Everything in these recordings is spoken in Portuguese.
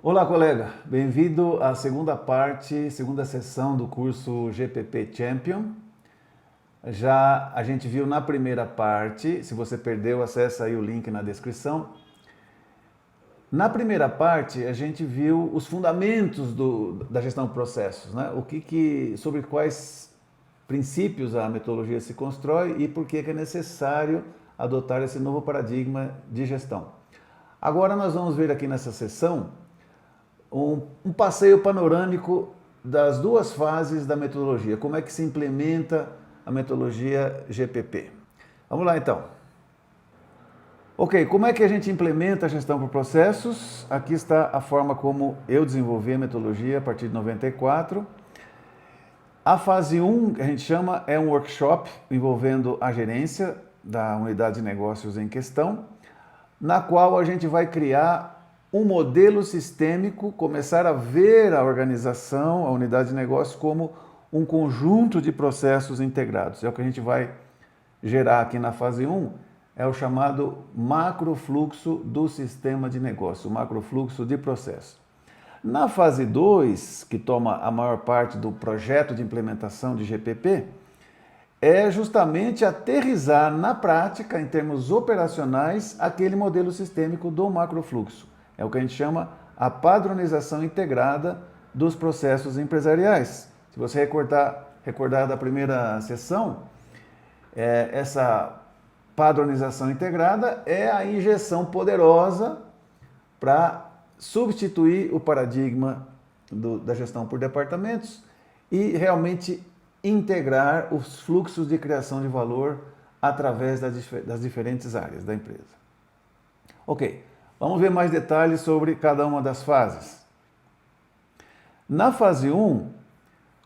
Olá, colega. Bem-vindo à segunda parte, segunda sessão do curso GPP Champion. Já a gente viu na primeira parte, se você perdeu, acessa aí o link na descrição. Na primeira parte, a gente viu os fundamentos da gestão de processos, né? Sobre quais princípios a metodologia se constrói e por que é necessário adotar esse novo paradigma de gestão. Agora nós vamos ver aqui nessa sessão um passeio panorâmico das duas fases da metodologia, como é que se implementa a metodologia GPP. Vamos lá então. Ok, como é que a gente implementa a gestão por processos? Aqui está a forma como eu desenvolvi a metodologia a partir de 94. A fase 1, que a gente chama, é um workshop envolvendo a gerência da unidade de negócios em questão, na qual a gente vai criar um modelo sistêmico, começar a ver a organização, a unidade de negócio, como um conjunto de processos integrados. É o que a gente vai gerar aqui na fase 1, é o chamado macrofluxo do sistema de negócio, o macrofluxo de processo. Na fase 2, que toma a maior parte do projeto de implementação de GPP, é justamente aterrissar na prática, em termos operacionais, aquele modelo sistêmico do macrofluxo. É o que a gente chama a padronização integrada dos processos empresariais. Se você recordar da primeira sessão, essa padronização integrada é a injeção poderosa para substituir o paradigma da gestão por departamentos e realmente integrar os fluxos de criação de valor através das diferentes áreas da empresa. Ok, vamos ver mais detalhes sobre cada uma das fases. Na fase 1,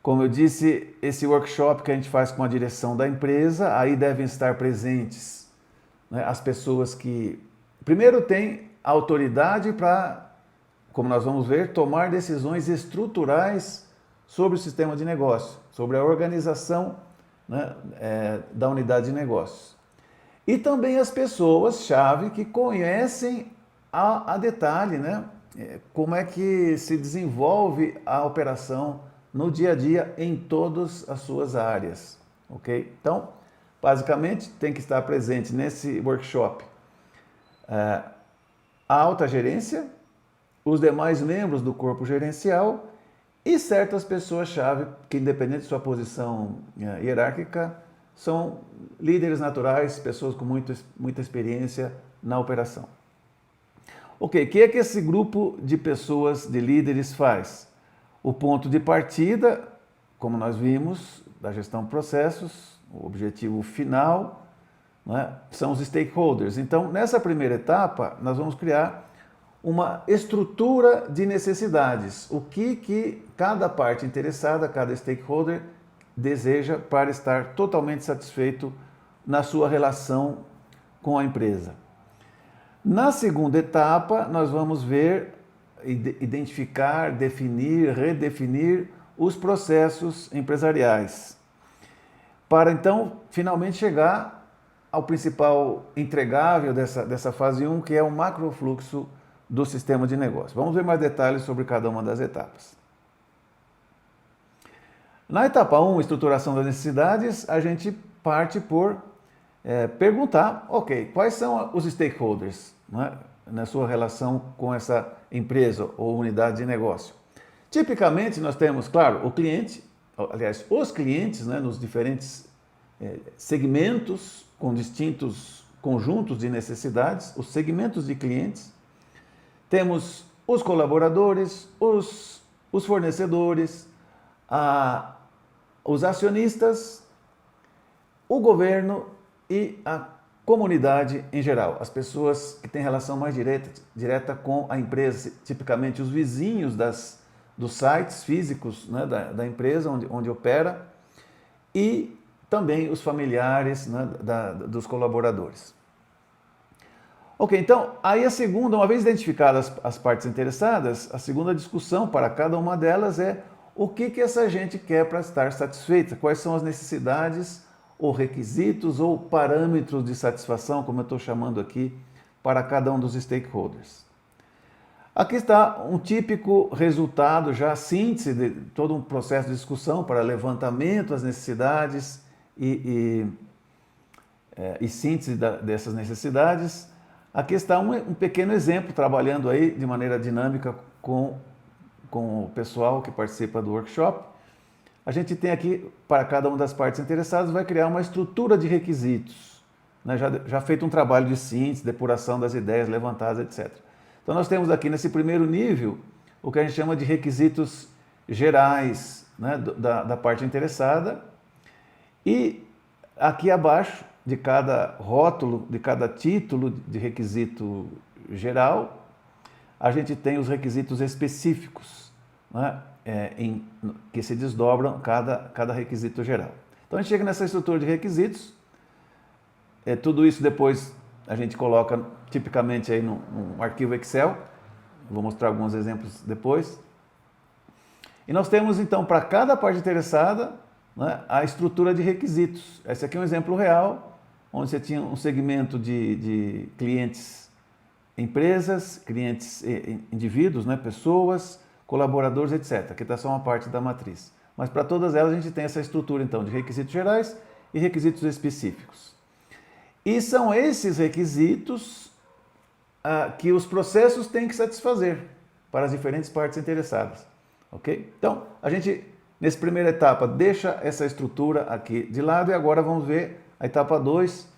como eu disse, esse workshop que a gente faz com a direção da empresa, aí devem estar presentes, né, as pessoas que, primeiro, têm autoridade para, como nós vamos ver, tomar decisões estruturais sobre o sistema de negócio, sobre a organização, né, da unidade de negócios. E também as pessoas-chave que conhecem a detalhe, né, como é que se desenvolve a operação no dia a dia em todas as suas áreas, ok? Então, basicamente, tem que estar presente nesse workshop a alta gerência, os demais membros do corpo gerencial e certas pessoas-chave que, independente de sua posição hierárquica, são líderes naturais, pessoas com muita experiência na operação. Ok, o que é que esse grupo de pessoas, de líderes, faz? O ponto de partida, como nós vimos, da gestão de processos, o objetivo final, né, são os stakeholders. Então, nessa primeira etapa, nós vamos criar uma estrutura de necessidades. O que cada parte interessada, cada stakeholder, deseja para estar totalmente satisfeito na sua relação com a empresa. Na segunda etapa, nós vamos ver, identificar, definir, redefinir os processos empresariais, para então finalmente chegar ao principal entregável dessa fase 1, que é o macrofluxo do sistema de negócio. Vamos ver mais detalhes sobre cada uma das etapas. Na etapa 1, estruturação das necessidades, a gente parte por perguntar, ok, quais são os stakeholders, né, na sua relação com essa empresa ou unidade de negócio. Tipicamente, nós temos, claro, o cliente, aliás, os clientes, né, nos diferentes segmentos, com distintos conjuntos de necessidades, os segmentos de clientes. Temos os colaboradores, os fornecedores, os acionistas, o governo e a comunidade em geral, as pessoas que têm relação mais direta com a empresa, tipicamente os vizinhos dos sites físicos, né, da empresa onde opera, e também os familiares, né, dos colaboradores. Ok, então, aí a segunda, uma vez identificadas as partes interessadas, a segunda discussão para cada uma delas é o que essa gente quer para estar satisfeita, quais são as necessidades ou requisitos ou parâmetros de satisfação, como eu estou chamando aqui, para cada um dos stakeholders. Aqui está um típico resultado, já síntese de todo um processo de discussão para levantamento das necessidades e síntese dessas necessidades. Aqui está um pequeno exemplo, trabalhando aí de maneira dinâmica com o pessoal que participa do workshop. A gente tem aqui, para cada uma das partes interessadas, vai criar uma estrutura de requisitos, né? Já feito um trabalho de síntese, depuração das ideias levantadas, etc. Então nós temos aqui nesse primeiro nível o que a gente chama de requisitos gerais, né, da parte interessada, e aqui abaixo de cada rótulo, de cada título de requisito geral, a gente tem os requisitos específicos, né, que se desdobram cada requisito geral. Então a gente chega nessa estrutura de requisitos, tudo isso depois a gente coloca tipicamente aí num arquivo Excel, vou mostrar alguns exemplos depois. E nós temos então para cada parte interessada, né, a estrutura de requisitos. Esse aqui é um exemplo real, onde você tinha um segmento de clientes empresas, clientes indivíduos, né, pessoas, colaboradores, etc. Aqui está só uma parte da matriz. Mas para todas elas a gente tem essa estrutura então de requisitos gerais e requisitos específicos. E são esses requisitos que os processos têm que satisfazer para as diferentes partes interessadas. Ok? Então, a gente, nessa primeira etapa, deixa essa estrutura aqui de lado e agora vamos ver a etapa 2,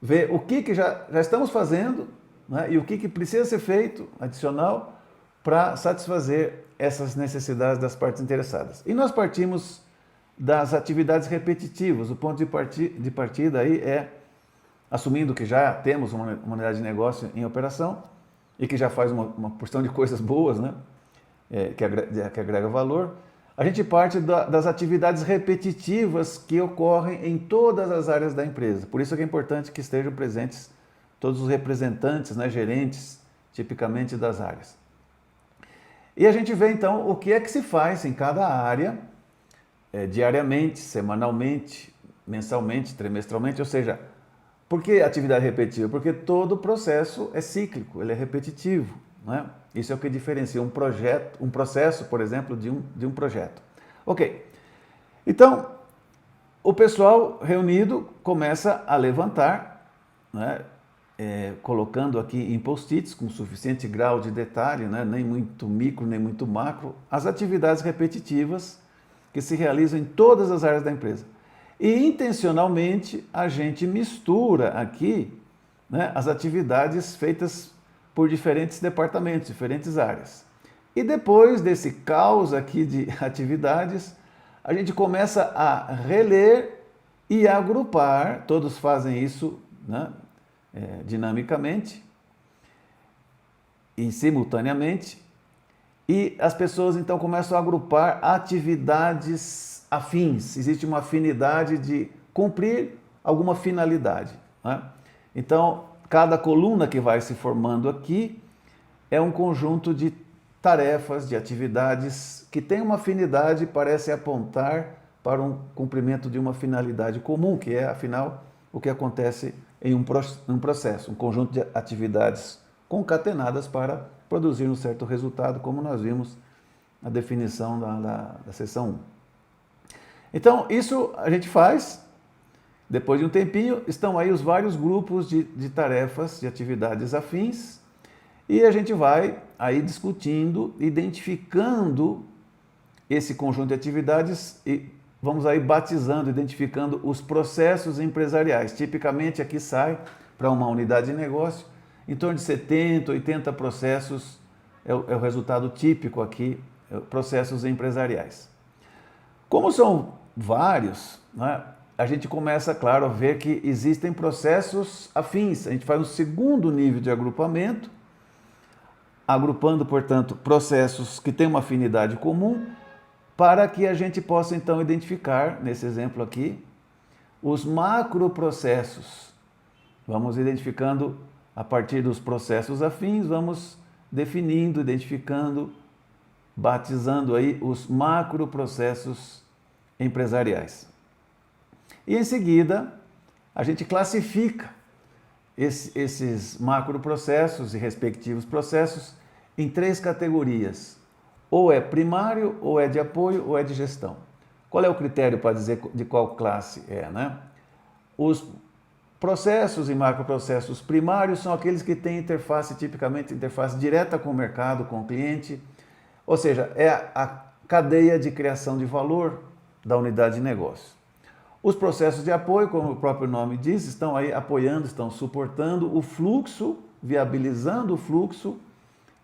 ver o que já estamos fazendo, né, e o que precisa ser feito adicional para satisfazer essas necessidades das partes interessadas. E nós partimos das atividades repetitivas. O ponto de partida aí é, assumindo que já temos uma unidade de negócio em operação e que já faz uma porção de coisas boas, né, que agrega valor, a gente parte das atividades repetitivas que ocorrem em todas as áreas da empresa. Por isso é que é importante que estejam presentes todos os representantes, né, gerentes, tipicamente das áreas. E a gente vê então o que é que se faz em cada área, diariamente, semanalmente, mensalmente, trimestralmente, ou seja, por que atividade repetitiva? Porque todo processo é cíclico, ele é repetitivo, né? Isso é o que diferencia um processo, por exemplo, de um projeto. Ok, então o pessoal reunido começa a levantar, né, colocando aqui em post-its com suficiente grau de detalhe, né, nem muito micro, nem muito macro, as atividades repetitivas que se realizam em todas as áreas da empresa. E intencionalmente a gente mistura aqui, né, as atividades feitas por diferentes departamentos, diferentes áreas. E depois desse caos aqui de atividades, a gente começa a reler e agrupar, todos fazem isso, né, dinamicamente e simultaneamente, e as pessoas então começam a agrupar atividades afins. Existe uma afinidade de cumprir alguma finalidade, né? Então, cada coluna que vai se formando aqui é um conjunto de tarefas, de atividades que tem uma afinidade e parece apontar para um cumprimento de uma finalidade comum, que é, afinal, o que acontece em um processo, um conjunto de atividades concatenadas para produzir um certo resultado, como nós vimos na definição da seção 1. Então, isso a gente faz, depois de um tempinho, estão aí os vários grupos de tarefas, de atividades afins, e a gente vai aí discutindo, identificando esse conjunto de atividades e vamos aí batizando, identificando os processos empresariais. Tipicamente aqui sai para uma unidade de negócio, em torno de 70, 80 processos é o resultado típico aqui, processos empresariais. Como são vários, né, a gente começa, claro, a ver que existem processos afins. A gente faz um segundo nível de agrupamento, agrupando, portanto, processos que têm uma afinidade comum, para que a gente possa, então, identificar, nesse exemplo aqui, os macroprocessos. Vamos identificando, a partir dos processos afins, vamos definindo, identificando, batizando aí os macroprocessos empresariais. E em seguida, a gente classifica esses macroprocessos e respectivos processos em 3 categorias. Ou é primário, ou é de apoio, ou é de gestão. Qual é o critério para dizer de qual classe é, né? Os processos e macroprocessos primários são aqueles que têm interface, tipicamente interface direta com o mercado, com o cliente, ou seja, é a cadeia de criação de valor da unidade de negócio. Os processos de apoio, como o próprio nome diz, estão aí apoiando, estão suportando o fluxo, viabilizando o fluxo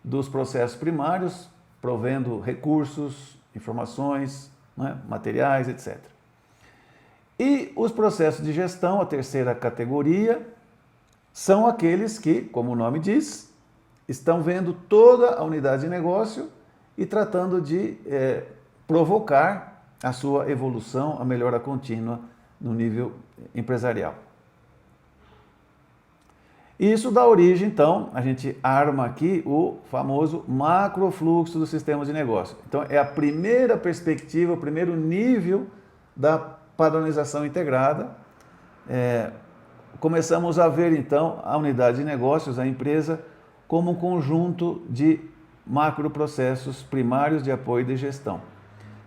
dos processos primários, provendo recursos, informações, né, materiais, etc. E os processos de gestão, a terceira categoria, são aqueles que, como o nome diz, estão vendo toda a unidade de negócio e tratando de provocar a sua evolução, a melhora contínua no nível empresarial. Isso dá origem, então, a gente arma aqui o famoso macrofluxo do sistema de negócio. Então, é a primeira perspectiva, o primeiro nível da padronização integrada. Começamos a ver, então, a unidade de negócios, a empresa, como um conjunto de macroprocessos primários de apoio e de gestão.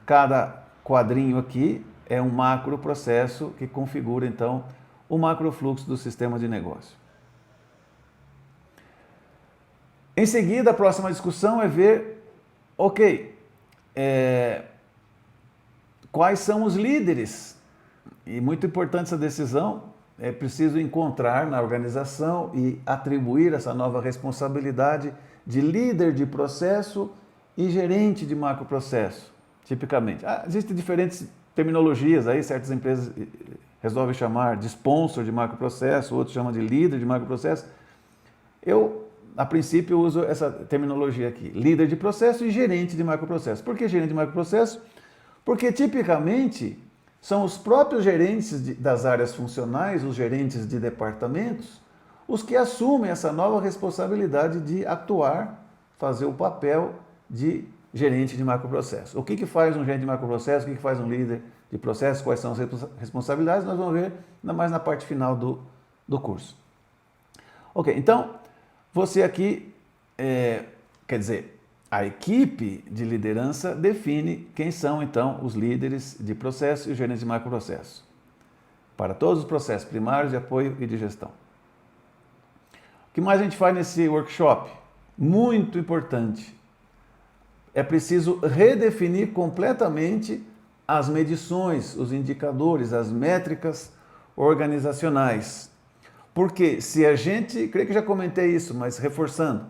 Cada quadrinho aqui é um macroprocesso que configura, então, o macrofluxo do sistema de negócio. Em seguida, a próxima discussão é ver, quais são os líderes? E muito importante essa decisão, é preciso encontrar na organização e atribuir essa nova responsabilidade de líder de processo e gerente de macroprocesso, tipicamente. Existem diferentes terminologias aí, certas empresas resolvem chamar de sponsor de macroprocesso, outros chamam de líder de macroprocesso. A princípio, eu uso essa terminologia aqui, líder de processo e gerente de macroprocesso. Por que gerente de macroprocesso? Porque, tipicamente, são os próprios gerentes das áreas funcionais, os gerentes de departamentos, os que assumem essa nova responsabilidade de atuar, fazer o papel de gerente de macroprocesso. O que faz um gerente de macroprocesso? O que faz um líder de processo? Quais são as responsabilidades? Nós vamos ver ainda mais na parte final do curso. Então, você aqui, quer dizer, a equipe de liderança define quem são, então, os líderes de processo e os gerentes de macroprocesso, para todos os processos primários de apoio e de gestão. O que mais a gente faz nesse workshop? Muito importante. É preciso redefinir completamente as medições, os indicadores, as métricas organizacionais. Porque se a gente, creio que já comentei isso, mas reforçando,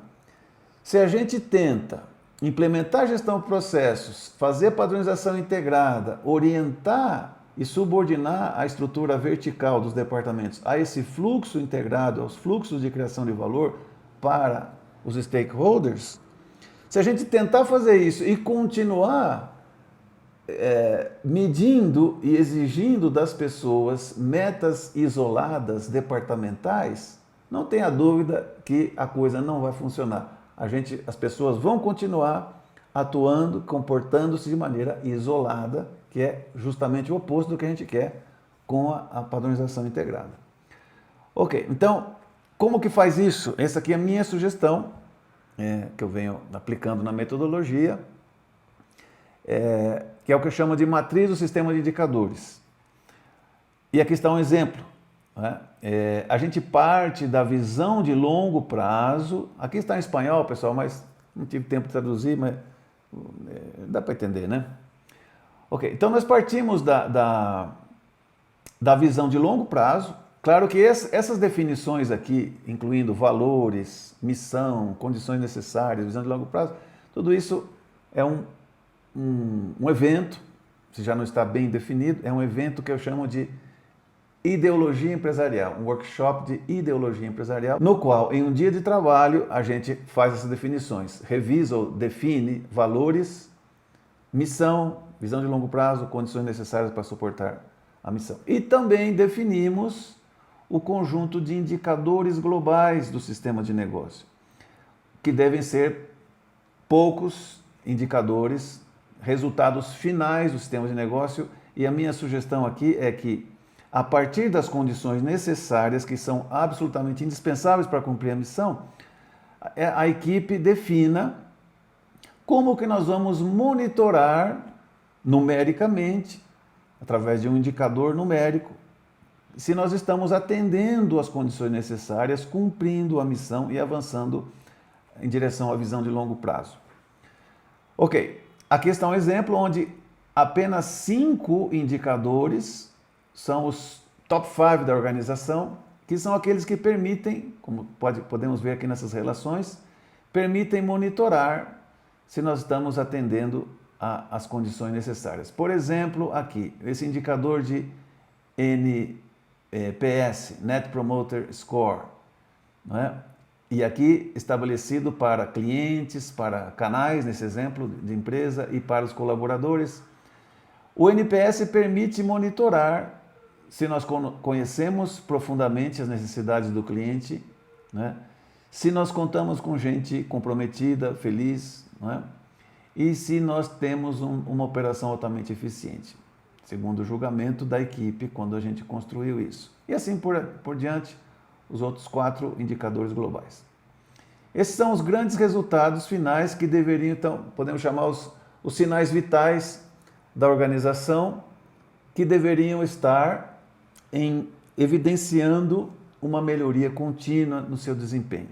se a gente tenta implementar gestão de processos, fazer padronização integrada, orientar e subordinar a estrutura vertical dos departamentos a esse fluxo integrado, aos fluxos de criação de valor para os stakeholders, se a gente tentar fazer isso e continuar medindo e exigindo das pessoas metas isoladas, departamentais, não tenha dúvida que a coisa não vai funcionar. As pessoas vão continuar atuando, comportando-se de maneira isolada, que é justamente o oposto do que a gente quer com a padronização integrada. Então, como que faz isso? Essa aqui é a minha sugestão, que eu venho aplicando na metodologia, que é o que eu chamo de matriz do sistema de indicadores. E aqui está um exemplo. A gente parte da visão de longo prazo, aqui está em espanhol, pessoal, mas não tive tempo de traduzir, mas dá para entender, né? Então nós partimos da visão de longo prazo. Claro que essas definições aqui, incluindo valores, missão, condições necessárias, visão de longo prazo, tudo isso é um evento, se já não está bem definido, é um evento que eu chamo de ideologia empresarial, um workshop de ideologia empresarial, no qual, em um dia de trabalho, a gente faz essas definições, revisa ou define valores, missão, visão de longo prazo, condições necessárias para suportar a missão. E também definimos o conjunto de indicadores globais do sistema de negócio, que devem ser poucos indicadores, resultados finais do sistema de negócio, e a minha sugestão aqui é que, a partir das condições necessárias, que são absolutamente indispensáveis para cumprir a missão, a equipe defina como que nós vamos monitorar numericamente, através de um indicador numérico, se nós estamos atendendo às condições necessárias, cumprindo a missão e avançando em direção à visão de longo prazo. Ok, aqui está um exemplo onde apenas 5 indicadores são os top 5 da organização, que são aqueles que permitem, como podemos ver aqui nessas relações, permitem monitorar se nós estamos atendendo às condições necessárias. Por exemplo, aqui, esse indicador de NPS, Net Promoter Score, não é? E aqui estabelecido para clientes, para canais, nesse exemplo de empresa, e para os colaboradores. O NPS permite monitorar se nós conhecemos profundamente as necessidades do cliente, né? Se nós contamos com gente comprometida, feliz, né? E se nós temos uma operação altamente eficiente, segundo o julgamento da equipe quando a gente construiu isso. E assim por diante, os outros 4 indicadores globais. Esses são os grandes resultados finais que deveriam, então, podemos chamar os sinais vitais da organização, que deveriam estar evidenciando uma melhoria contínua no seu desempenho.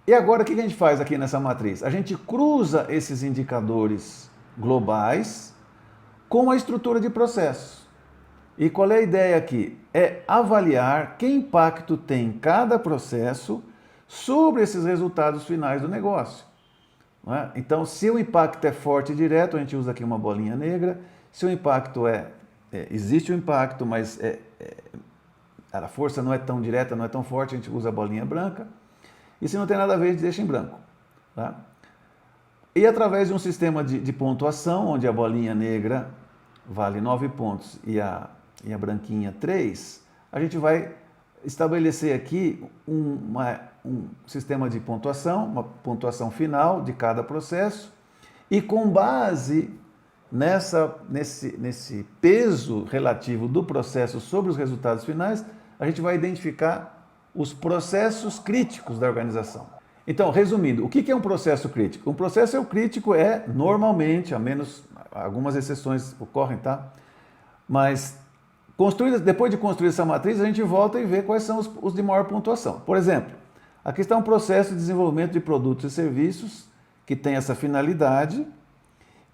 E agora o que a gente faz aqui nessa matriz? A gente cruza esses indicadores globais com a estrutura de processos. E qual é a ideia aqui? É avaliar que impacto tem cada processo sobre esses resultados finais do negócio. Não é? Então, se o impacto é forte e direto, a gente usa aqui uma bolinha negra. Se o impacto existe o impacto, mas a força não é tão direta, não é tão forte, a gente usa a bolinha branca. E se não tem nada a ver, a gente deixa em branco. Tá? E através de um sistema de pontuação, onde a bolinha negra vale 9 pontos e a branquinha 3, a gente vai estabelecer aqui um sistema de pontuação, uma pontuação final de cada processo, e com base nesse peso relativo do processo sobre os resultados finais, a gente vai identificar os processos críticos da organização. Então, resumindo, o que é um processo crítico? Um processo crítico é, normalmente, a menos algumas exceções ocorrem, tá? Mas depois de construir essa matriz, a gente volta e vê quais são os de maior pontuação. Por exemplo, aqui está um processo de desenvolvimento de produtos e serviços que tem essa finalidade,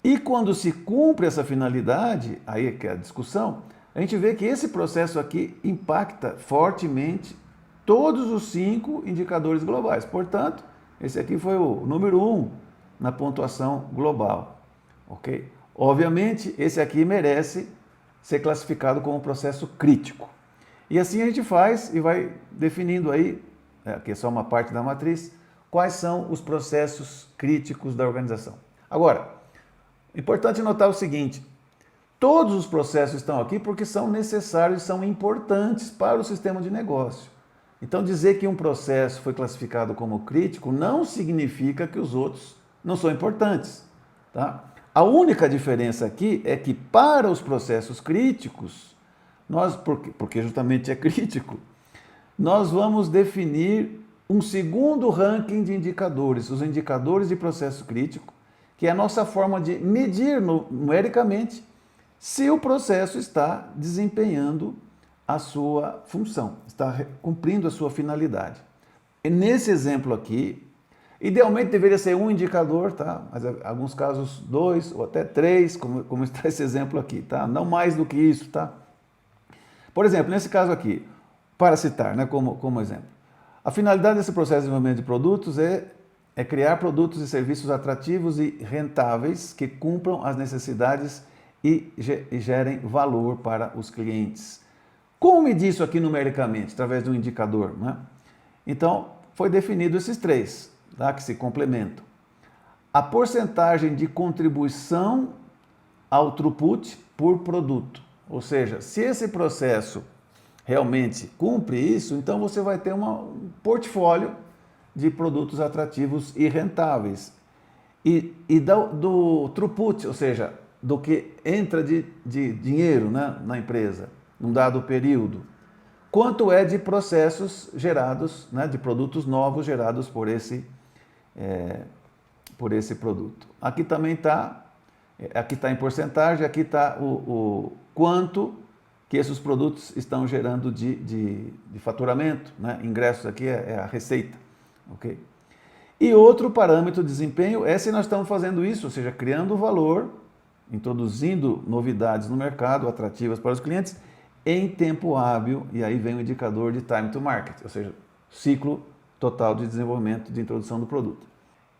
e quando se cumpre essa finalidade, aí que é a discussão, a gente vê que esse processo aqui impacta fortemente todos os 5 indicadores globais. Portanto, esse aqui foi o número 1 na pontuação global. Ok? Obviamente, esse aqui merece ser classificado como processo crítico. E assim a gente faz e vai definindo aí, aqui é só uma parte da matriz, quais são os processos críticos da organização. Agora, importante notar o seguinte: todos os processos estão aqui porque são necessários, são importantes para o sistema de negócio. Então, dizer que um processo foi classificado como crítico não significa que os outros não são importantes. Tá? A única diferença aqui é que para os processos críticos, porque justamente é crítico, nós vamos definir um segundo ranking de indicadores, os indicadores de processo crítico, que é a nossa forma de medir numericamente se o processo está desempenhando a sua função, está cumprindo a sua finalidade. E nesse exemplo aqui, idealmente deveria ser um indicador, tá? Mas em alguns casos 2 ou até 3, como está esse exemplo aqui, tá? Não mais do que isso, tá? Por exemplo, nesse caso aqui, para citar, né, como exemplo, a finalidade desse processo de desenvolvimento de produtos é criar produtos e serviços atrativos e rentáveis que cumpram as necessidades e gerem valor para os clientes. Como medir isso aqui numericamente? Através de um indicador, né? Então, foi definido esses 3, tá, que se complementam. A porcentagem de contribuição ao throughput por produto. Ou seja, se esse processo realmente cumpre isso, então você vai ter um portfólio de produtos atrativos e rentáveis. E do throughput, ou seja, do que entra de dinheiro, né, na empresa, num dado período. Quanto é de processos gerados, né, de produtos novos gerados por esse por esse produto. Aqui também está, aqui está em porcentagem, aqui está o quanto que esses produtos estão gerando de faturamento, né? Ingressos aqui é a receita, ok? E outro parâmetro de desempenho é se nós estamos fazendo isso, ou seja, criando valor, introduzindo novidades no mercado, atrativas para os clientes, em tempo hábil, e aí vem o indicador de time to market, ou seja, ciclo total de desenvolvimento, de introdução do produto.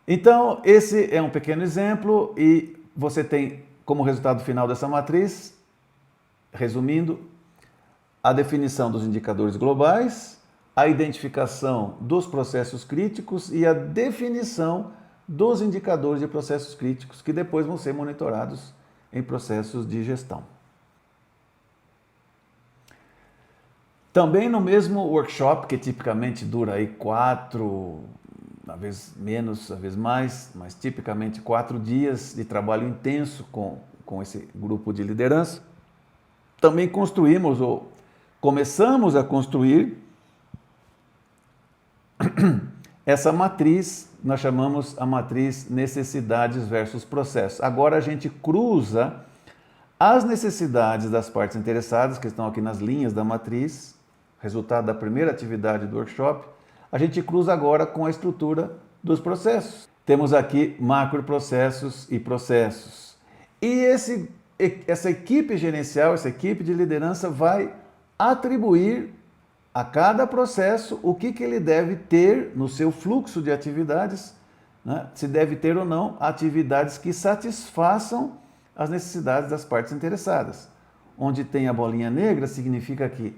Então, esse é um pequeno exemplo e você tem como resultado final dessa matriz, resumindo, a definição dos indicadores globais, a identificação dos processos críticos e a definição dos indicadores de processos críticos que depois vão ser monitorados em processos de gestão. Também no mesmo workshop, que tipicamente dura aí 4, às vezes menos, às vezes mais, mas tipicamente 4 dias de trabalho intenso com esse grupo de liderança, também construímos ou começamos a construir essa matriz, nós chamamos a matriz necessidades versus processos. Agora a gente cruza as necessidades das partes interessadas, que estão aqui nas linhas da matriz, resultado da primeira atividade do workshop, a gente cruza agora com a estrutura dos processos. Temos aqui macroprocessos e processos. E essa equipe gerencial, essa equipe de liderança vai atribuir a cada processo o que ele deve ter no seu fluxo de atividades, né? Se deve ter ou não atividades que satisfaçam as necessidades das partes interessadas. Onde tem a bolinha negra significa que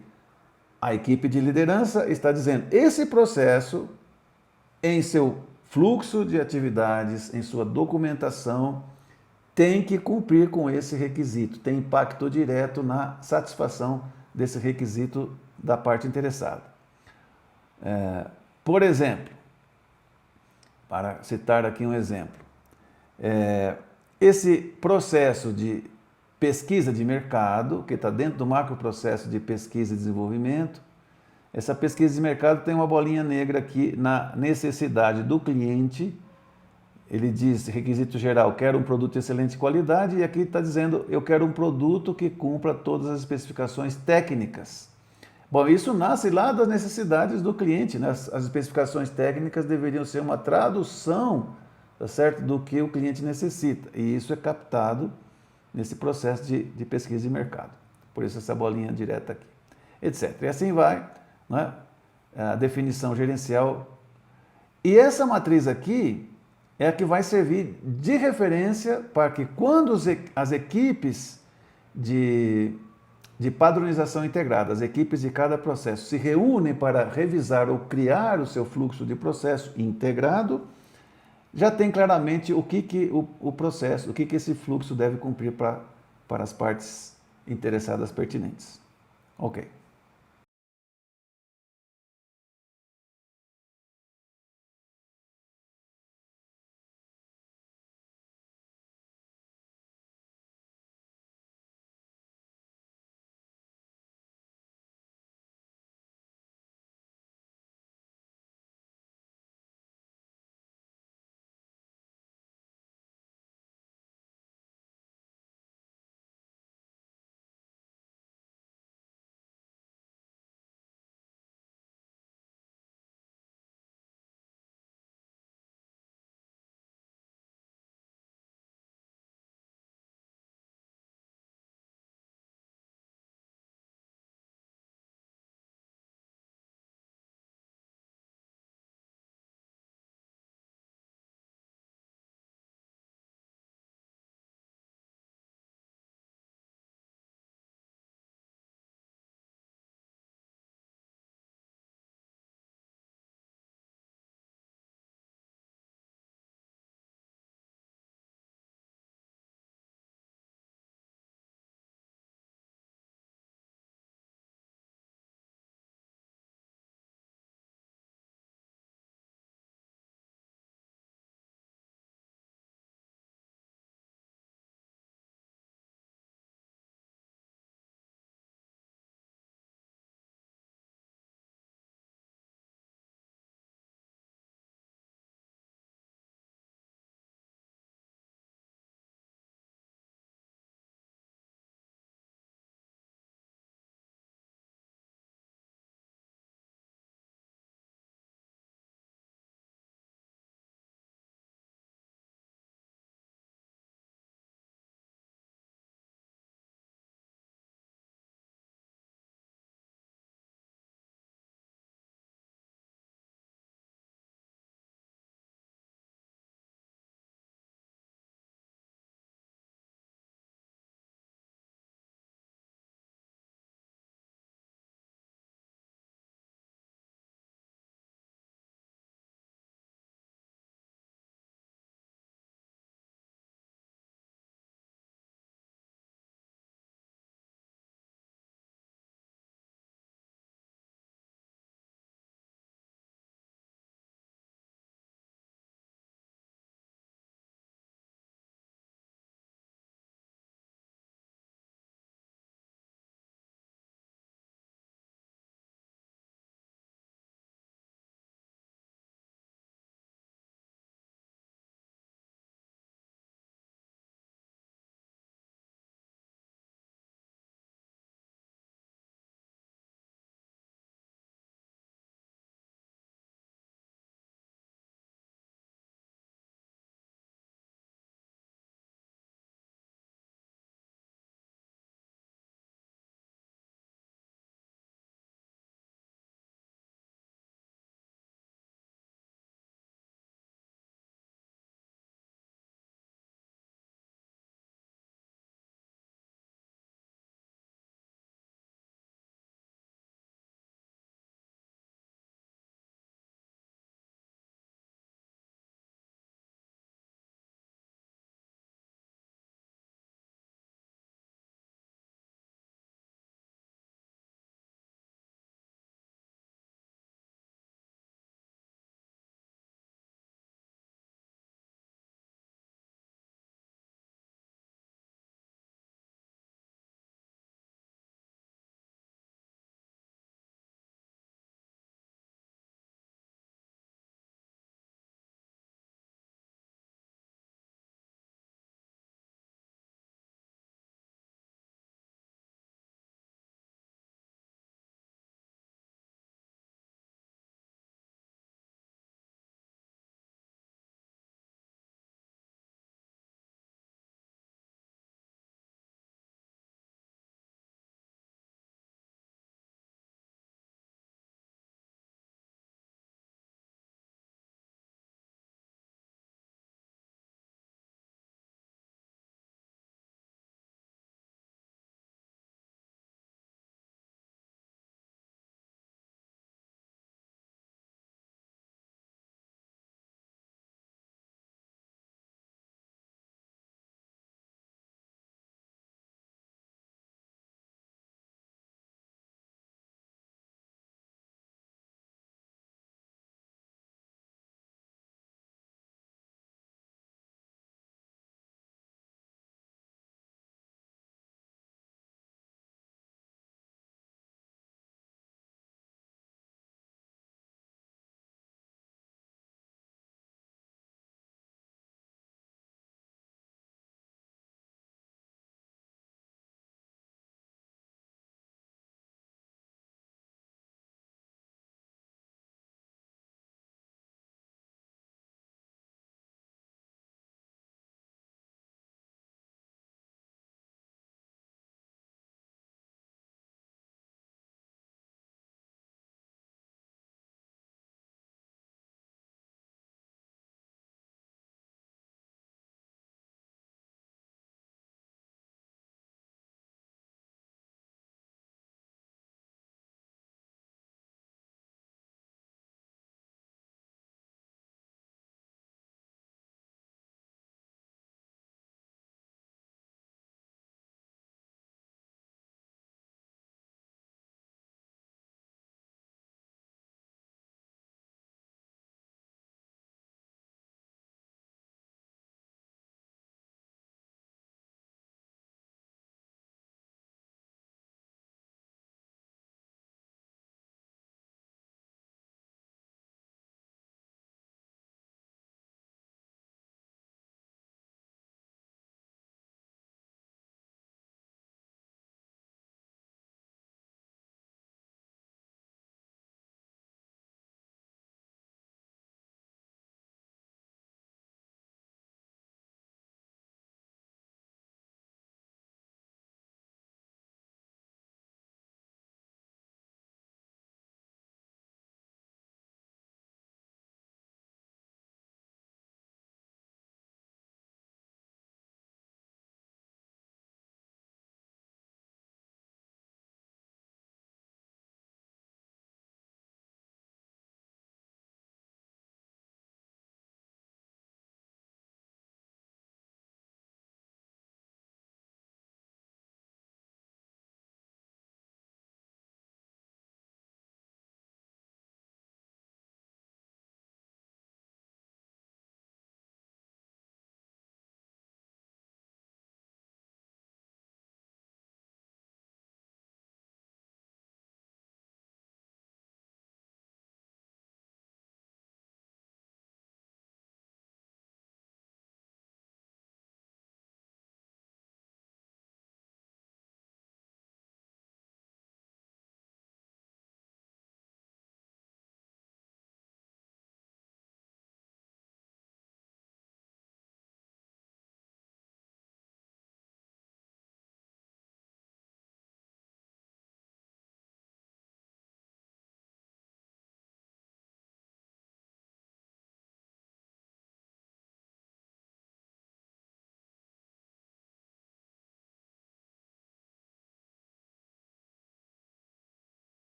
a equipe de liderança está dizendo esse processo em seu fluxo de atividades, em sua documentação, tem que cumprir com esse requisito, tem impacto direto na satisfação desse requisito da parte interessada. Por exemplo, para citar aqui um exemplo, esse processo de pesquisa de mercado, que está dentro do macroprocesso de pesquisa e desenvolvimento, essa pesquisa de mercado tem uma bolinha negra aqui na necessidade do cliente. Ele diz, requisito geral, quero um produto de excelente qualidade, e aqui está dizendo, eu quero um produto que cumpra todas as especificações técnicas. Bom, isso nasce lá das necessidades do cliente, né? As especificações técnicas deveriam ser uma tradução, tá certo, do que o cliente necessita, e isso é captado nesse processo de pesquisa de mercado. Por isso essa bolinha direta aqui, etc. E assim vai, né? A definição gerencial. E essa matriz aqui é a que vai servir de referência para que quando as equipes de padronização integrada, as equipes de cada processo se reúnem para revisar ou criar o seu fluxo de processo integrado, já tem claramente o processo, o que esse fluxo deve cumprir para as partes interessadas pertinentes. Ok.